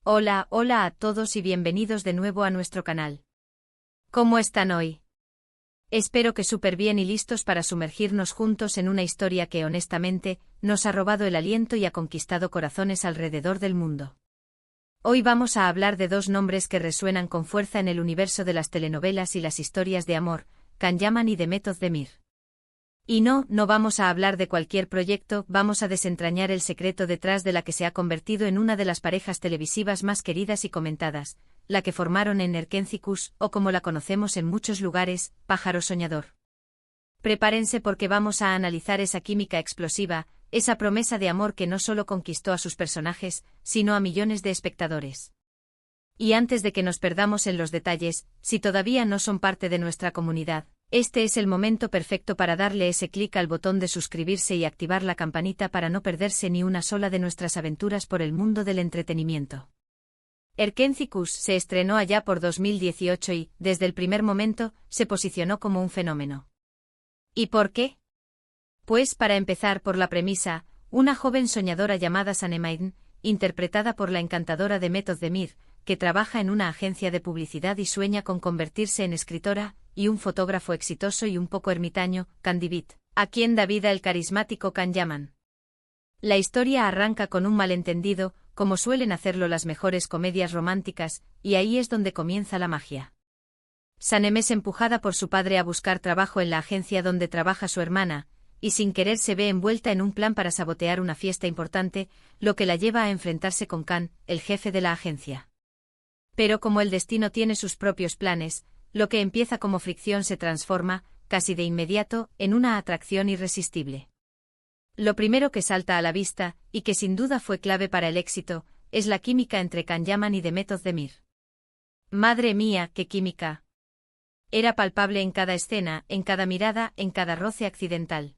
Hola, hola a todos y bienvenidos de nuevo a nuestro canal. ¿Cómo están hoy? Espero que súper bien y listos para sumergirnos juntos en una historia que honestamente nos ha robado el aliento y ha conquistado corazones alrededor del mundo. Hoy vamos a hablar de dos nombres que resuenan con fuerza en el universo de las telenovelas y las historias de amor, Can Yaman y Demet Özdemir. Y no vamos a hablar de cualquier proyecto, vamos a desentrañar el secreto detrás de la que se ha convertido en una de las parejas televisivas más queridas y comentadas, la que formaron en Erkenci Kuş, o como la conocemos en muchos lugares, Pájaro Soñador. Prepárense porque vamos a analizar esa química explosiva, esa promesa de amor que no solo conquistó a sus personajes, sino a millones de espectadores. Y antes de que nos perdamos en los detalles, si todavía no son parte de nuestra comunidad, este es el momento perfecto para darle ese clic al botón de suscribirse y activar la campanita para no perderse ni una sola de nuestras aventuras por el mundo del entretenimiento. Erkenci Kuş se estrenó allá por 2018 y, desde el primer momento, se posicionó como un fenómeno. ¿Y por qué? Pues para empezar por la premisa, una joven soñadora llamada Sanem Aydın, interpretada por la encantadora Demet Özdemir, que trabaja en una agencia de publicidad y sueña con convertirse en escritora, y un fotógrafo exitoso y un poco ermitaño, Can Divit, a quien da vida el carismático Can Yaman. La historia arranca con un malentendido, como suelen hacerlo las mejores comedias románticas, y ahí es donde comienza la magia. Sanem es empujada por su padre a buscar trabajo en la agencia donde trabaja su hermana, y sin querer se ve envuelta en un plan para sabotear una fiesta importante, lo que la lleva a enfrentarse con Can, el jefe de la agencia. Pero como el destino tiene sus propios planes, lo que empieza como fricción se transforma, casi de inmediato, en una atracción irresistible. Lo primero que salta a la vista, y que sin duda fue clave para el éxito, es la química entre Can Yaman y Demet Özdemir. ¡Madre mía, qué química! Era palpable en cada escena, en cada mirada, en cada roce accidental.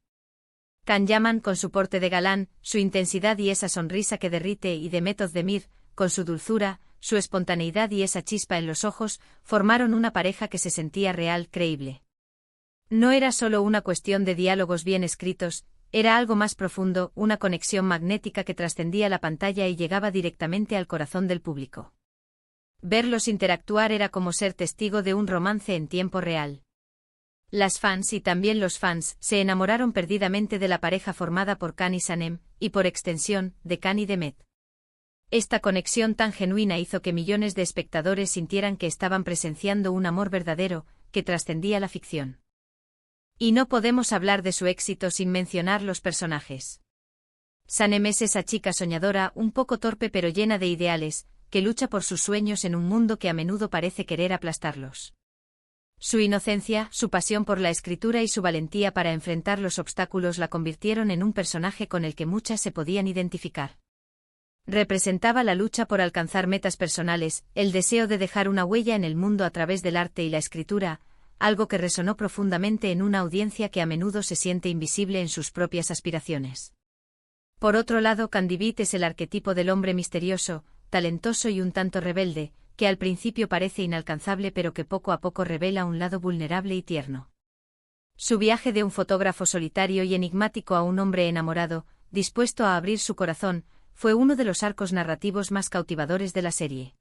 Can Yaman con su porte de galán, su intensidad y esa sonrisa que derrite, y Demet Özdemir, con su dulzura, su espontaneidad y esa chispa en los ojos, formaron una pareja que se sentía real, creíble. No era solo una cuestión de diálogos bien escritos, era algo más profundo, una conexión magnética que trascendía la pantalla y llegaba directamente al corazón del público. Verlos interactuar era como ser testigo de un romance en tiempo real. Las fans y también los fans se enamoraron perdidamente de la pareja formada por Can y Sanem, y por extensión, de Can y Demet. Esta conexión tan genuina hizo que millones de espectadores sintieran que estaban presenciando un amor verdadero, que trascendía la ficción. Y no podemos hablar de su éxito sin mencionar los personajes. Sanem es esa chica soñadora, un poco torpe pero llena de ideales, que lucha por sus sueños en un mundo que a menudo parece querer aplastarlos. Su inocencia, su pasión por la escritura y su valentía para enfrentar los obstáculos la convirtieron en un personaje con el que muchas se podían identificar. Representaba la lucha por alcanzar metas personales, el deseo de dejar una huella en el mundo a través del arte y la escritura, algo que resonó profundamente en una audiencia que a menudo se siente invisible en sus propias aspiraciones. Por otro lado, Can Divit es el arquetipo del hombre misterioso, talentoso y un tanto rebelde, que al principio parece inalcanzable pero que poco a poco revela un lado vulnerable y tierno. Su viaje de un fotógrafo solitario y enigmático a un hombre enamorado, dispuesto a abrir su corazón, fue uno de los arcos narrativos más cautivadores de la serie.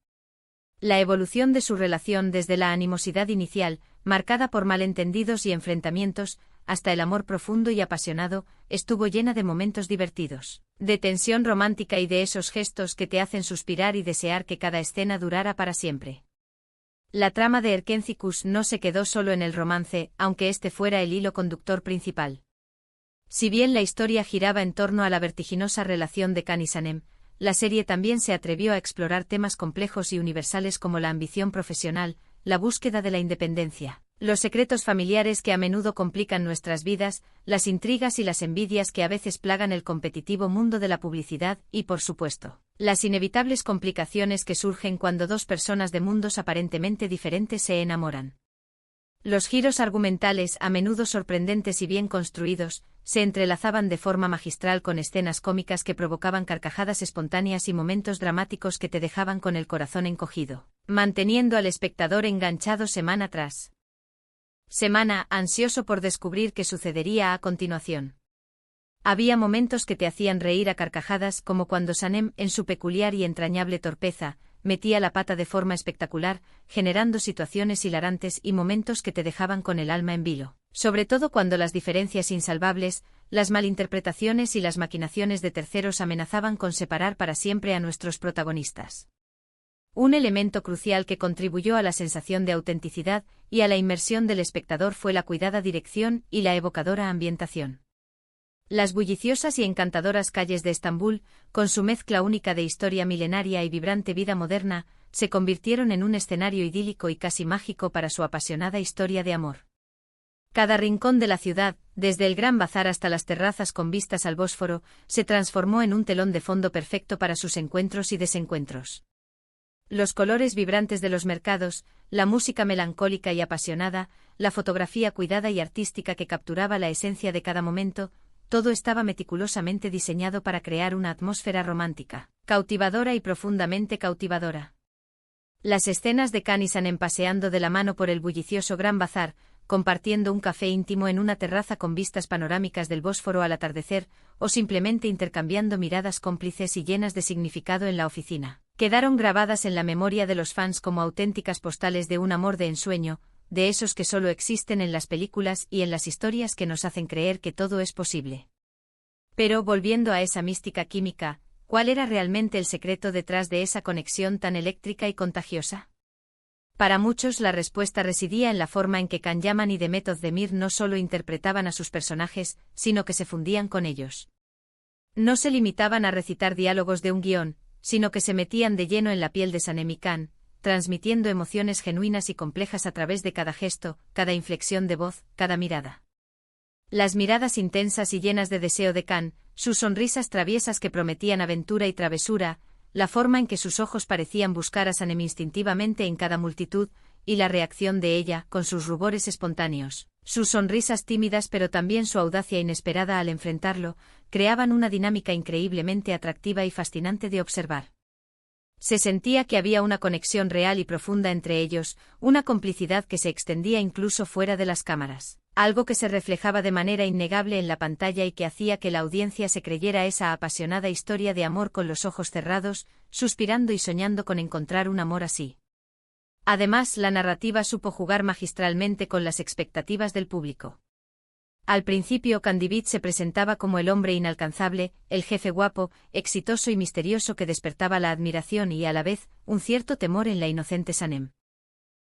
La evolución de su relación desde la animosidad inicial, marcada por malentendidos y enfrentamientos, hasta el amor profundo y apasionado, estuvo llena de momentos divertidos, de tensión romántica y de esos gestos que te hacen suspirar y desear que cada escena durara para siempre. La trama de Erkenci Kuş no se quedó solo en el romance, aunque este fuera el hilo conductor principal. Si bien la historia giraba en torno a la vertiginosa relación de Can y Sanem, la serie también se atrevió a explorar temas complejos y universales como la ambición profesional, la búsqueda de la independencia, los secretos familiares que a menudo complican nuestras vidas, las intrigas y las envidias que a veces plagan el competitivo mundo de la publicidad y, por supuesto, las inevitables complicaciones que surgen cuando dos personas de mundos aparentemente diferentes se enamoran. Los giros argumentales, a menudo sorprendentes y bien construidos, se entrelazaban de forma magistral con escenas cómicas que provocaban carcajadas espontáneas y momentos dramáticos que te dejaban con el corazón encogido, manteniendo al espectador enganchado semana tras semana, ansioso por descubrir qué sucedería a continuación. Había momentos que te hacían reír a carcajadas, como cuando Sanem, en su peculiar y entrañable torpeza, metía la pata de forma espectacular, generando situaciones hilarantes y momentos que te dejaban con el alma en vilo. Sobre todo cuando las diferencias insalvables, las malinterpretaciones y las maquinaciones de terceros amenazaban con separar para siempre a nuestros protagonistas. Un elemento crucial que contribuyó a la sensación de autenticidad y a la inmersión del espectador fue la cuidada dirección y la evocadora ambientación. Las bulliciosas y encantadoras calles de Estambul, con su mezcla única de historia milenaria y vibrante vida moderna, se convirtieron en un escenario idílico y casi mágico para su apasionada historia de amor. Cada rincón de la ciudad, desde el Gran Bazar hasta las terrazas con vistas al Bósforo, se transformó en un telón de fondo perfecto para sus encuentros y desencuentros. Los colores vibrantes de los mercados, la música melancólica y apasionada, la fotografía cuidada y artística que capturaba la esencia de cada momento, todo estaba meticulosamente diseñado para crear una atmósfera romántica, cautivadora y profundamente cautivadora. Las escenas de Can y Sanem paseando de la mano por el bullicioso Gran Bazar, compartiendo un café íntimo en una terraza con vistas panorámicas del Bósforo al atardecer, o simplemente intercambiando miradas cómplices y llenas de significado en la oficina, quedaron grabadas en la memoria de los fans como auténticas postales de un amor de ensueño, de esos que solo existen en las películas y en las historias que nos hacen creer que todo es posible. Pero, volviendo a esa mística química, ¿cuál era realmente el secreto detrás de esa conexión tan eléctrica y contagiosa? Para muchos la respuesta residía en la forma en que Can Yaman y Demet Özdemir no solo interpretaban a sus personajes, sino que se fundían con ellos. No se limitaban a recitar diálogos de un guión, sino que se metían de lleno en la piel de Sanem y Can, transmitiendo emociones genuinas y complejas a través de cada gesto, cada inflexión de voz, cada mirada. Las miradas intensas y llenas de deseo de Can, sus sonrisas traviesas que prometían aventura y travesura, la forma en que sus ojos parecían buscar a Sanem instintivamente en cada multitud, y la reacción de ella, con sus rubores espontáneos, sus sonrisas tímidas pero también su audacia inesperada al enfrentarlo, creaban una dinámica increíblemente atractiva y fascinante de observar. Se sentía que había una conexión real y profunda entre ellos, una complicidad que se extendía incluso fuera de las cámaras, algo que se reflejaba de manera innegable en la pantalla y que hacía que la audiencia se creyera esa apasionada historia de amor con los ojos cerrados, suspirando y soñando con encontrar un amor así. Además, la narrativa supo jugar magistralmente con las expectativas del público. Al principio Candibit se presentaba como el hombre inalcanzable, el jefe guapo, exitoso y misterioso que despertaba la admiración y a la vez, un cierto temor en la inocente Sanem.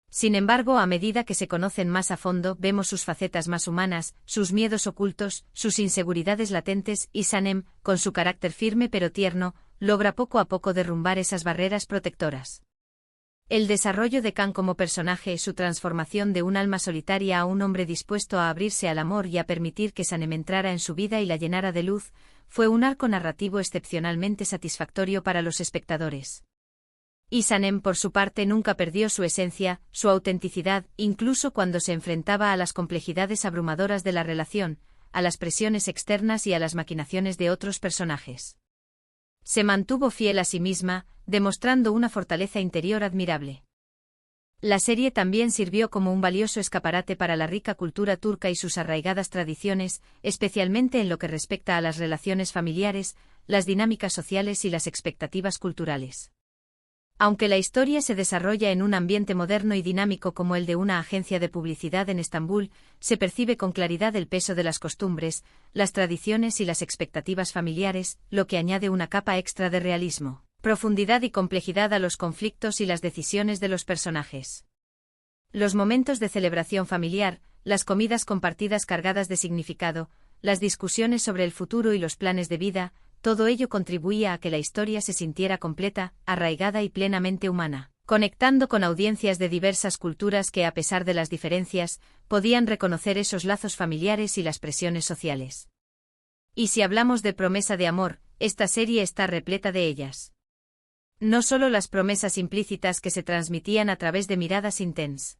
Sin embargo, a medida que se conocen más a fondo, vemos sus facetas más humanas, sus miedos ocultos, sus inseguridades latentes y Sanem, con su carácter firme pero tierno, logra poco a poco derrumbar esas barreras protectoras. El desarrollo de Can como personaje, su transformación de un alma solitaria a un hombre dispuesto a abrirse al amor y a permitir que Sanem entrara en su vida y la llenara de luz, fue un arco narrativo excepcionalmente satisfactorio para los espectadores. Y Sanem, por su parte, nunca perdió su esencia, su autenticidad, incluso cuando se enfrentaba a las complejidades abrumadoras de la relación, a las presiones externas y a las maquinaciones de otros personajes. Se mantuvo fiel a sí misma, demostrando una fortaleza interior admirable. La serie también sirvió como un valioso escaparate para la rica cultura turca y sus arraigadas tradiciones, especialmente en lo que respecta a las relaciones familiares, las dinámicas sociales y las expectativas culturales. Aunque la historia se desarrolla en un ambiente moderno y dinámico como el de una agencia de publicidad en Estambul, se percibe con claridad el peso de las costumbres, las tradiciones y las expectativas familiares, lo que añade una capa extra de realismo, profundidad y complejidad a los conflictos y las decisiones de los personajes. Los momentos de celebración familiar, las comidas compartidas cargadas de significado, las discusiones sobre el futuro y los planes de vida, todo ello contribuía a que la historia se sintiera completa, arraigada y plenamente humana, conectando con audiencias de diversas culturas que, a pesar de las diferencias, podían reconocer esos lazos familiares y las presiones sociales. Y si hablamos de promesa de amor, esta serie está repleta de ellas. No solo las promesas implícitas que se transmitían a través de miradas intensas,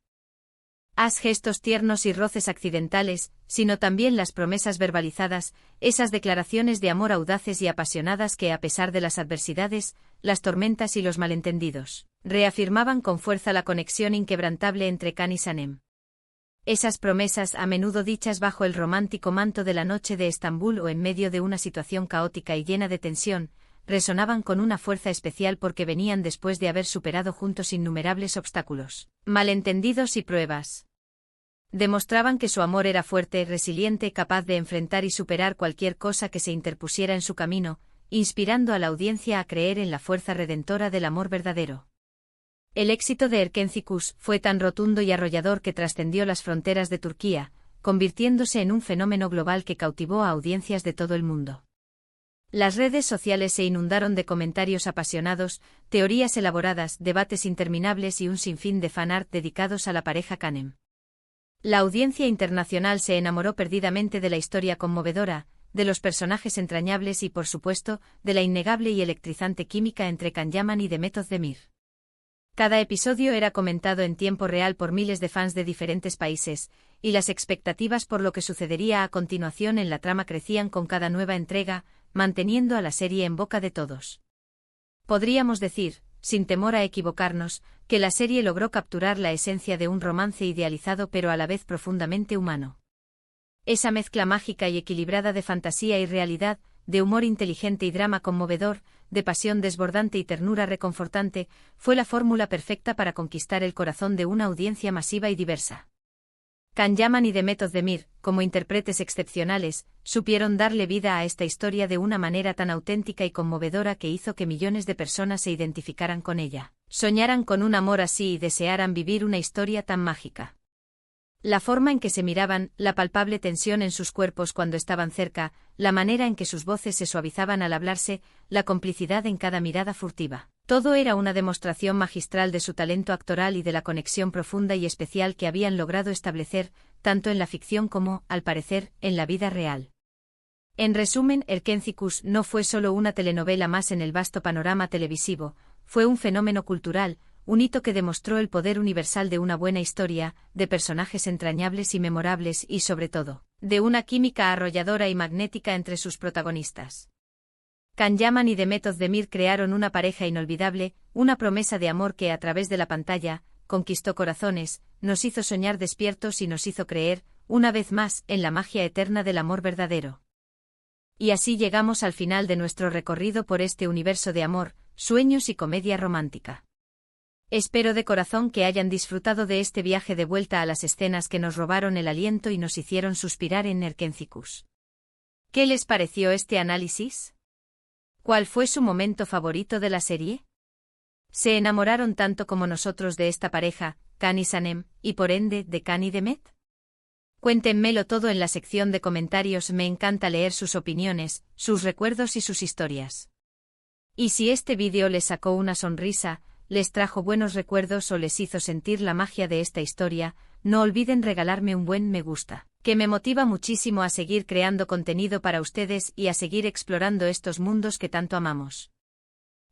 gestos tiernos y roces accidentales, sino también las promesas verbalizadas, esas declaraciones de amor audaces y apasionadas que, a pesar de las adversidades, las tormentas y los malentendidos, reafirmaban con fuerza la conexión inquebrantable entre Can y Sanem. Esas promesas, a menudo dichas bajo el romántico manto de la noche de Estambul o en medio de una situación caótica y llena de tensión, resonaban con una fuerza especial porque venían después de haber superado juntos innumerables obstáculos, malentendidos y pruebas. Demostraban que su amor era fuerte, resiliente, capaz de enfrentar y superar cualquier cosa que se interpusiera en su camino, inspirando a la audiencia a creer en la fuerza redentora del amor verdadero. El éxito de Erkenci fue tan rotundo y arrollador que trascendió las fronteras de Turquía, convirtiéndose en un fenómeno global que cautivó a audiencias de todo el mundo. Las redes sociales se inundaron de comentarios apasionados, teorías elaboradas, debates interminables y un sinfín de fanart dedicados a la pareja Kanem. La audiencia internacional se enamoró perdidamente de la historia conmovedora, de los personajes entrañables y, por supuesto, de la innegable y electrizante química entre Can Yaman y Demet Özdemir. Cada episodio era comentado en tiempo real por miles de fans de diferentes países, y las expectativas por lo que sucedería a continuación en la trama crecían con cada nueva entrega, manteniendo a la serie en boca de todos. Podríamos decir, sin temor a equivocarnos, que la serie logró capturar la esencia de un romance idealizado pero a la vez profundamente humano. Esa mezcla mágica y equilibrada de fantasía y realidad, de humor inteligente y drama conmovedor, de pasión desbordante y ternura reconfortante, fue la fórmula perfecta para conquistar el corazón de una audiencia masiva y diversa. Can Yaman y Demet Özdemir, como intérpretes excepcionales, supieron darle vida a esta historia de una manera tan auténtica y conmovedora que hizo que millones de personas se identificaran con ella, soñaran con un amor así y desearan vivir una historia tan mágica. La forma en que se miraban, la palpable tensión en sus cuerpos cuando estaban cerca, la manera en que sus voces se suavizaban al hablarse, la complicidad en cada mirada furtiva. Todo era una demostración magistral de su talento actoral y de la conexión profunda y especial que habían logrado establecer, tanto en la ficción como, al parecer, en la vida real. En resumen, Erkenci no fue solo una telenovela más en el vasto panorama televisivo, fue un fenómeno cultural, un hito que demostró el poder universal de una buena historia, de personajes entrañables y memorables y, sobre todo, de una química arrolladora y magnética entre sus protagonistas. Can Yaman y Demet Özdemir crearon una pareja inolvidable, una promesa de amor que a través de la pantalla, conquistó corazones, nos hizo soñar despiertos y nos hizo creer, una vez más, en la magia eterna del amor verdadero. Y así llegamos al final de nuestro recorrido por este universo de amor, sueños y comedia romántica. Espero de corazón que hayan disfrutado de este viaje de vuelta a las escenas que nos robaron el aliento y nos hicieron suspirar en Erkenci. ¿Qué les pareció este análisis? ¿Cuál fue su momento favorito de la serie? ¿Se enamoraron tanto como nosotros de esta pareja, Can y Sanem, y por ende, de Can y Demet? Cuéntenmelo todo en la sección de comentarios, me encanta leer sus opiniones, sus recuerdos y sus historias. Y si este vídeo les sacó una sonrisa, les trajo buenos recuerdos o les hizo sentir la magia de esta historia, no olviden regalarme un buen me gusta, que me motiva muchísimo a seguir creando contenido para ustedes y a seguir explorando estos mundos que tanto amamos.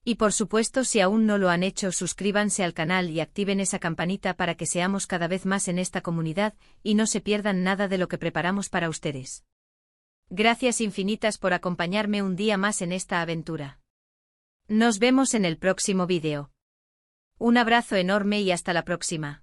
Y por supuesto, si aún no lo han hecho, suscríbanse al canal y activen esa campanita para que seamos cada vez más en esta comunidad y no se pierdan nada de lo que preparamos para ustedes. Gracias infinitas por acompañarme un día más en esta aventura. Nos vemos en el próximo vídeo. Un abrazo enorme y hasta la próxima.